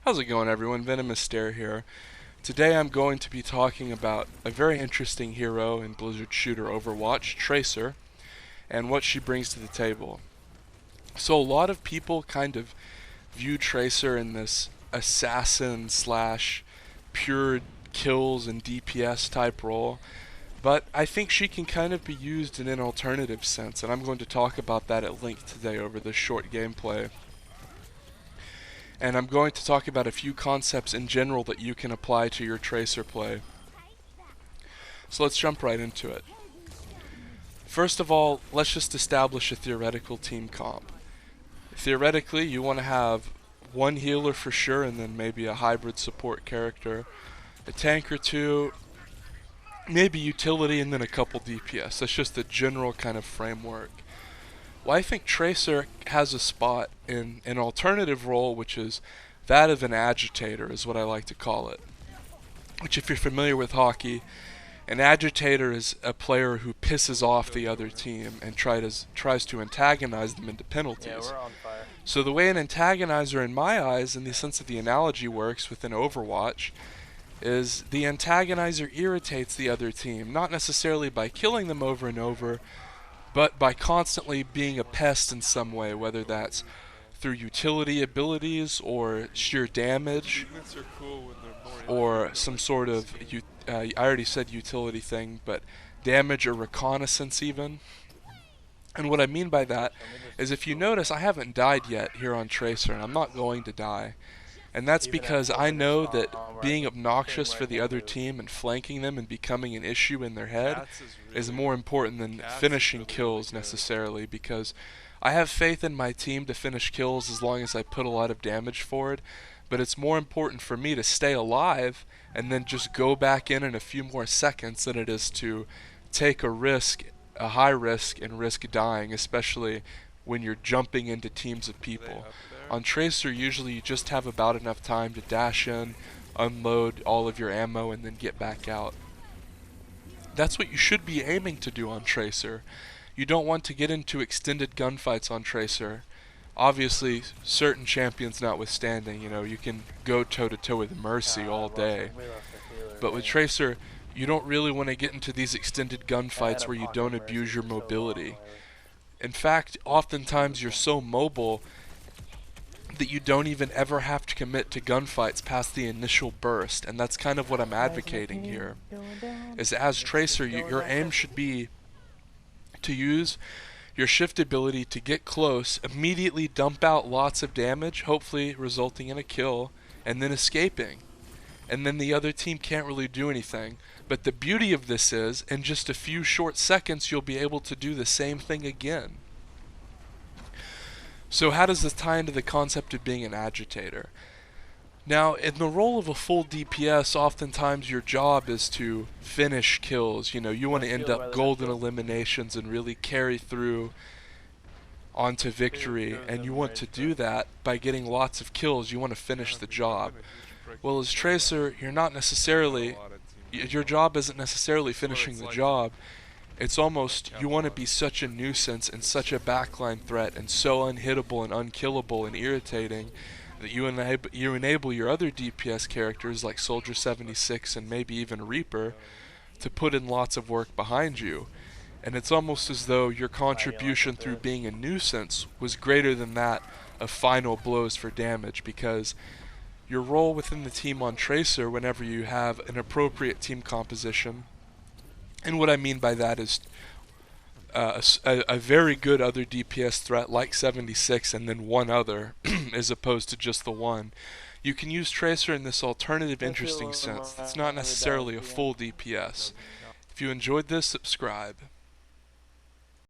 How's it going, everyone? VenomousStare here. Today I'm going to be talking about a very interesting hero in Blizzard shooter Overwatch, Tracer, and what she brings to the table. So a lot of people kind of view Tracer in this assassin slash pure kills and DPS type role, but I think she can kind of be used in an alternative sense, and I'm going to talk about that at length today over this short gameplay. And I'm going to talk about a few concepts in general that you can apply to your Tracer play. So let's jump right into it. First of all, let's just establish a theoretical team comp. Theoretically, you want to have one healer for sure, and then maybe a hybrid support character, a tank or two, maybe utility, and then a couple DPS. That's just the general kind of framework. Well, I think Tracer has a spot in an alternative role, which is that of an agitator, is what I like to call it. Which, if you're familiar with hockey, an agitator is a player who pisses off the other team and tries to antagonize them into penalties. Yeah, we're on fire. So the way an antagonizer, in my eyes, in the sense of the analogy works within Overwatch, is the antagonizer irritates the other team, not necessarily by killing them over and over, but by constantly being a pest in some way, whether that's through utility abilities or sheer damage or some sort of, I already said utility thing, but damage or reconnaissance even. And what I mean by that is, if you notice, I haven't died yet here on Tracer, and I'm not going to die. And that's because I know that being obnoxious for the other team and flanking them and becoming an issue in their head is more important than finishing kills necessarily, because I have faith in my team to finish kills as long as I put a lot of damage forward, but it's more important for me to stay alive and then just go back in a few more seconds than it is to take a risk, a high risk, and risk dying, especially when you're jumping into teams of people. On Tracer, usually you just have about enough time to dash in, unload all of your ammo, and then get back out. That's what you should be aiming to do on Tracer. You don't want to get into extended gunfights on Tracer. Obviously, certain champions notwithstanding, you can go toe-to-toe with Mercy all day. But with Tracer, you don't really want to get into these extended gunfights where you don't abuse your mobility. In fact, oftentimes you're so mobile that you don't even ever have to commit to gunfights past the initial burst, and that's kind of what I'm advocating here. Is as Tracer, your aim should be to use your shift ability to get close, immediately dump out lots of damage, hopefully resulting in a kill, and then escaping. And then the other team can't really do anything. But the beauty of this is, in just a few short seconds, you'll be able to do the same thing again. So how does this tie into the concept of being an agitator? Now, in the role of a full DPS, oftentimes your job is to finish kills. You want to end up golden eliminations and really carry through onto victory, and you want to do that by getting lots of kills. You want to finish the job. Well, as Tracer, your job isn't necessarily finishing the job. It's almost, you want to be such a nuisance and such a backline threat and so unhittable and unkillable and irritating that you enable your other DPS characters like Soldier 76 and maybe even Reaper to put in lots of work behind you. And it's almost as though your contribution through being a nuisance was greater than that of final blows for damage, because your role within the team on Tracer, whenever you have an appropriate team composition, and what I mean by that is a very good other DPS threat like 76 and then one other, as opposed to just the one. You can use Tracer in this alternative interesting sense. It's not necessarily a full DPS. If you enjoyed this, subscribe.